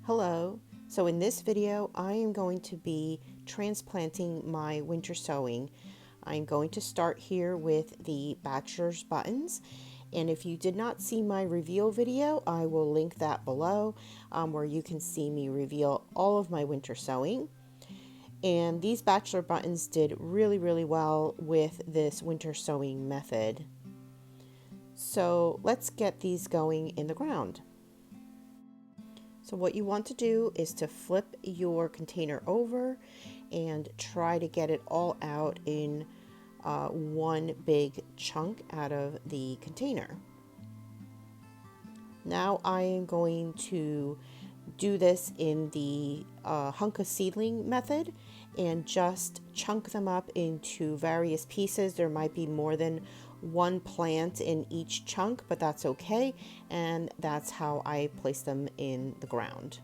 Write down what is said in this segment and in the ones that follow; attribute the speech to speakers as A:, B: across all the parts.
A: Hello. So in this video, I am going to be transplanting my winter sowing. I'm going to start here with the Bachelor Buttons. And if you did not see my reveal video, I will link that below where you can see me reveal all of my winter sowing. And these Bachelor Buttons did really well with this winter sowing method. So let's get these going in the ground. So what you want to do is to flip your container over and try to get it all out in one big chunk out of the container. Now I am going to do this in the hunk of seedling method and just chunk them up into various pieces. There might be more than one plant in each chunk, but that's okay, and that's how I place them in the ground.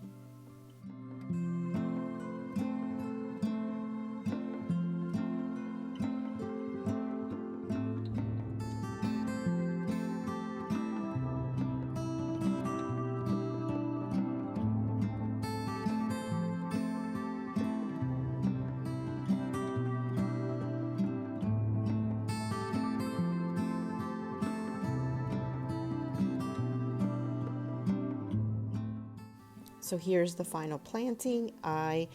A: So here's the final planting. I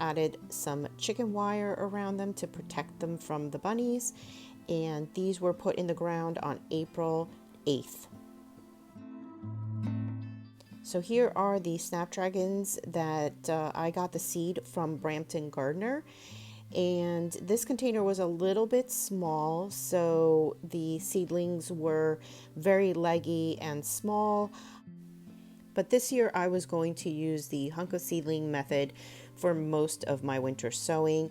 A: added some chicken wire around them to protect them from the bunnies, and these were put in the ground on April 8th. So here are the Snapdragons that I got the seed from Brampton Gardener. And this container was a little bit small, so the seedlings were very leggy and small. But this year I was going to use the hunk of seedling method for most of my winter sowing.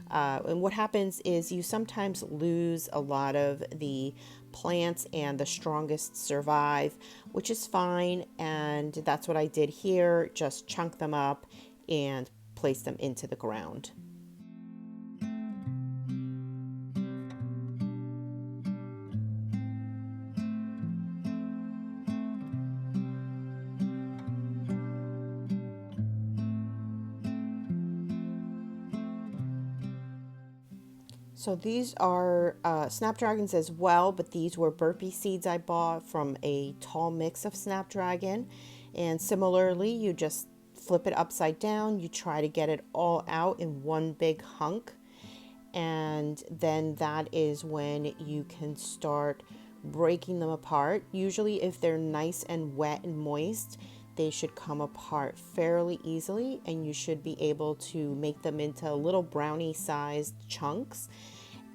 A: And what happens is you sometimes lose a lot of the plants and the strongest survive, which is fine. And that's what I did here, just chunk them up and place them into the ground. So these are Snapdragons as well, but these were burpee seeds I bought from a tall mix of Snapdragon. And similarly, you just flip it upside down. You try to get it all out in one big hunk. And then that is when you can start breaking them apart. Usually if they're nice and wet and moist, they should come apart fairly easily, and you should be able to make them into little brownie sized chunks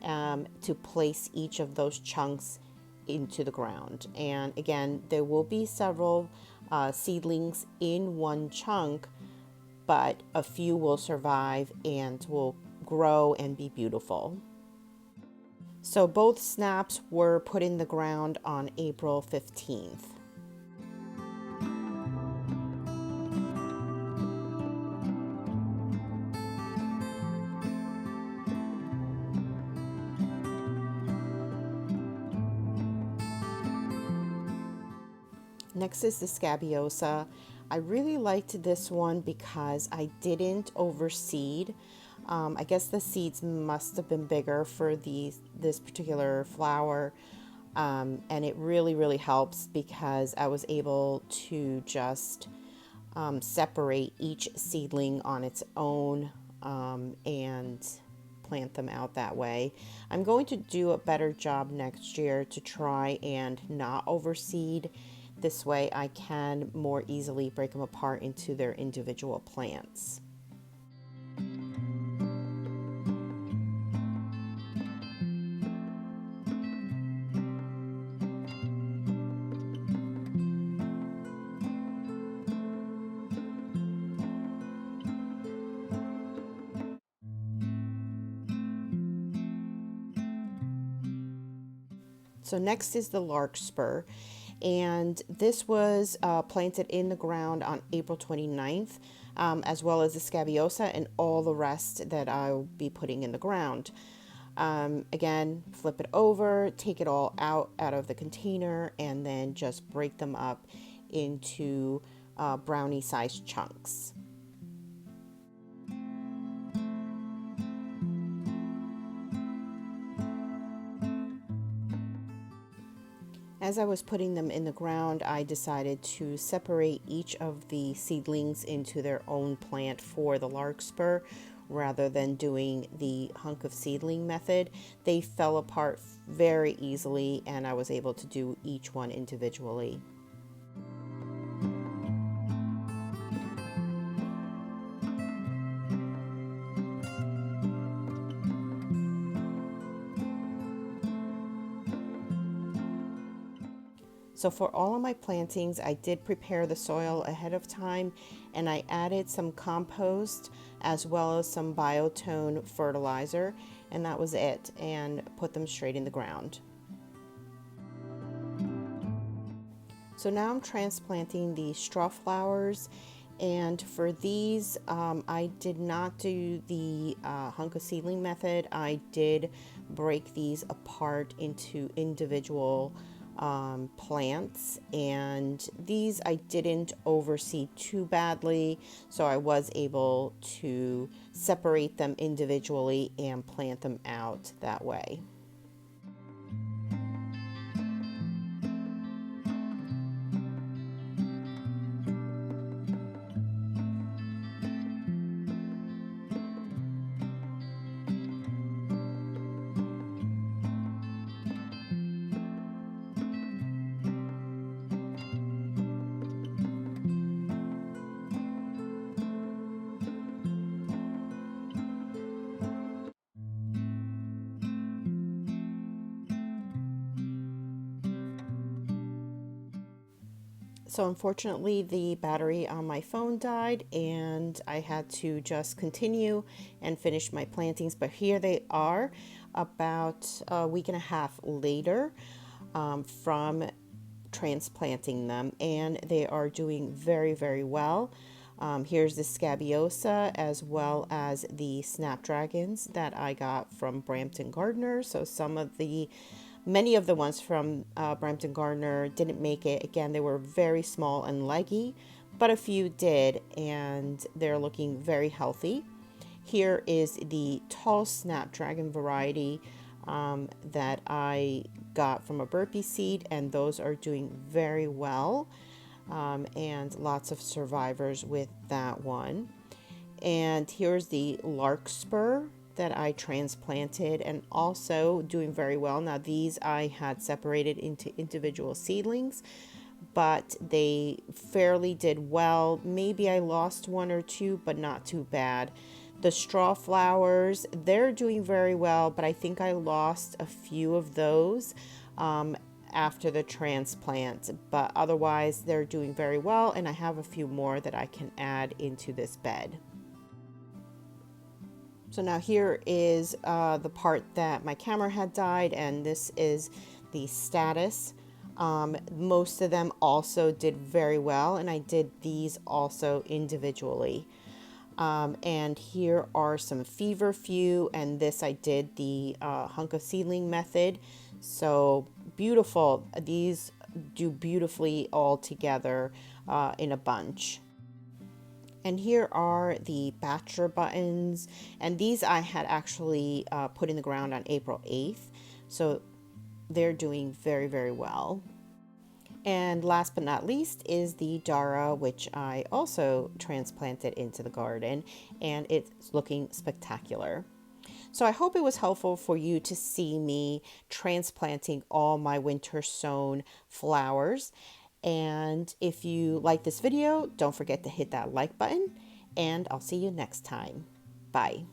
A: to place each of those chunks into the ground. And again, there will be several seedlings in one chunk, but a few will survive and will grow and be beautiful. So both snaps were put in the ground on April 15th. Next is the Scabiosa. I really liked this one because I didn't overseed. I guess the seeds must have been bigger for this particular flower, and it really helps because I was able to just separate each seedling on its own and plant them out that way. I'm going to do a better job next year to try and not overseed. This way I can more easily break them apart into their individual plants. So next is the Larkspur, and this was planted in the ground on April 29th, as well as the Scabiosa and all the rest that I'll be putting in the ground. Again, flip it over, take it all out of the container, and then just break them up into brownie sized chunks. As I was putting them in the ground, I decided to separate each of the seedlings into their own plant for the Larkspur rather than doing the hunk of seedling method. They fell apart very easily and I was able to do each one individually. So for all of my plantings, I did prepare the soil ahead of time and I added some compost as well as some biotone fertilizer, and that was it, and put them straight in the ground. So now I'm transplanting the Strawflowers, and for these I did not do the hunk of seedling method. I did break these apart into individual plants, and these I didn't overseed too badly, so I was able to separate them individually and plant them out that way. So unfortunately, the battery on my phone died and I had to just continue and finish my plantings. But here they are about a week and a half later from transplanting them, and they are doing very, very well. Here's the Scabiosa as well as the Snapdragons that I got from Brampton Gardener. So many of the ones from Brampton Gardener didn't make it. Again, they were very small and leggy, but a few did, and they're looking very healthy. Here is the tall Snapdragon variety that I got from a burpee seed, and those are doing very well, and lots of survivors with that one. And here's the Larkspur that I transplanted and also doing very well. Now these I had separated into individual seedlings, but they fairly did well. Maybe I lost one or two, but not too bad. The Strawflowers, they're doing very well, but I think I lost a few of those after the transplant, but otherwise they're doing very well, and I have a few more that I can add into this bed. So now here is the part that my camera had died, and this is the status. Most of them also did very well, and I did these also individually. And here are some feverfew, and this I did the hunk of seedling method. So beautiful. These do beautifully all together in a bunch. And here are the Bachelor Buttons, and these I had actually put in the ground on April 8th, so they're doing very, very well. And last but not least is the Dara, which I also transplanted into the garden, and it's looking spectacular. So I hope it was helpful for you to see me transplanting all my winter sown flowers. And if you like this video, don't forget to hit that like button, and I'll see you next time. Bye.